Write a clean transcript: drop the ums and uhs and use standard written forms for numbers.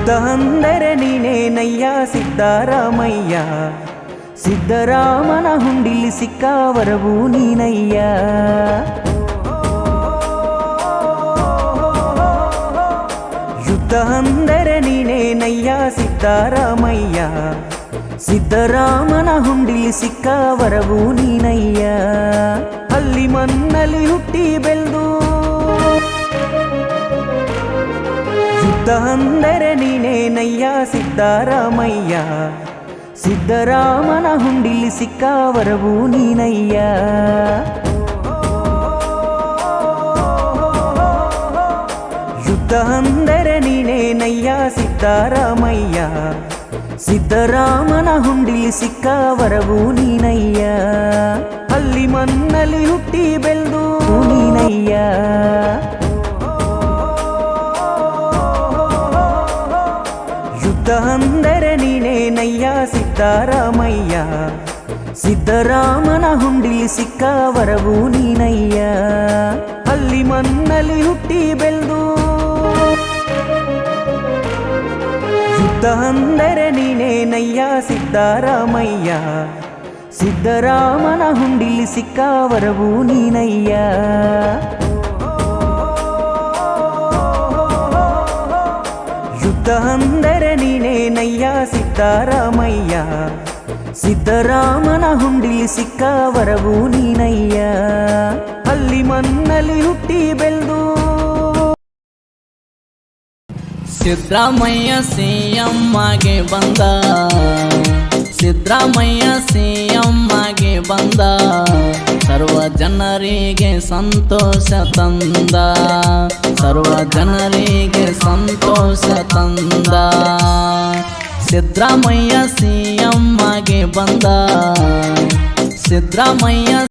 ಯುದ್ಧ ಅಂದರೆ ನೀನೇನಯ್ಯ ಸಿದ್ದರಾಮಯ್ಯ, ಸಿದ್ದರಾಮನ ಹುಂಡಿಲಿ ಸಿಕ್ಕ ವರವು ನೀನಯ್ಯ. ಯುದ್ಧ ಅಂದರೆ ನೀನೇನಯ್ಯ ಸಿದ್ದರಾಮಯ್ಯ, ಸಿದ್ದರಾಮನ ಹುಂಡಿಲಿ ಸಿಕ್ಕ ವರವು ನೀನಯ್ಯ. ಅಲ್ಲಿ ಮಣ್ಣಲ್ಲಿ ಹುಟ್ಟಿ ಬೆಳೆದು ಯುದ್ಧ ಅಂದರೆ ನೀನೇನಯ್ಯ ಸಿದ್ದರಾಮಯ್ಯ, ಸಿದ್ದರಾಮನ ಹುಂಡಿಲಿ ಸಿಕ್ಕ ವರವು ನೀನಯ್ಯ. ಯುದ್ಧ ಅಂದರೆ ನೀನೇನಯ್ಯ ಸಿದ್ದರಾಮಯ್ಯ, ಸಿದ್ದರಾಮನ ಹುಂಡಿಲಿ ಸಿಕ್ಕ ವರವು ನೀನಯ್ಯ. ಅಲ್ಲಿ ಮಣ್ಣಲ್ಲಿ ಹುಟ್ಟಿ ಬೆಳೆದು ನೀನಯ್ಯ. ಯುದ್ಧ ಅಂದರೆ ನೀನೇನಯ್ಯ ಸಿದ್ದರಾಮಯ್ಯ, ಸಿದ್ದರಾಮನ ಹುಂಡಿಲಿ ಸಿಕ್ಕ ವರವು ನೀನಯ್ಯ. ಅಲ್ಲಿ ಮಣ್ಣಲ್ಲಿ ಹುಟ್ಟಿ ಬೆಳೆದು ಯುದ್ಧ ಅಂದರೆ ನೀನೇನಯ್ಯ ಸಿದ್ದರಾಮಯ್ಯ, ಸಿದ್ದರಾಮನ ಹುಂಡಿಲಿ ಸಿಕ್ಕ ವರವು ನೀನಯ್ಯ. ಯುದ್ಧ ಅಂದರೆ ನೀನೇನಯ್ಯ ಸಿದ್ದರಾಮಯ್ಯ, ಸಿದ್ದರಾಮನ ಹುಂಡಿಲಿ ಸಿಕ್ಕ ವರವು ನೀನಯ್ಯ. ಅಲ್ಲಿ ಮಣ್ಣಲ್ಲಿ ಹುಟ್ಟಿ ಬೆಳೆದು ಸಿದ್ದರಾಮಯ್ಯ ಸಿಎಂ ಆಗಿ ಬಂದ, ಸಿದ್ದರಾಮಯ್ಯ ಸಿಎಂ ಆಗಿ ಬಂದ, ಸರ್ವ ಜನರಿಗೆ ಸಂತೋಷ ತಂದ, ಸರ್ವ ಜನರಿಗೆ ಸಂತೋಷ ತಂದ. ಸಿದ್ದರಾಮಯ್ಯ ಸಿಎಂ ಆಗಿ ಬಂದ, ಸಿದ್ದರಾಮಯ್ಯ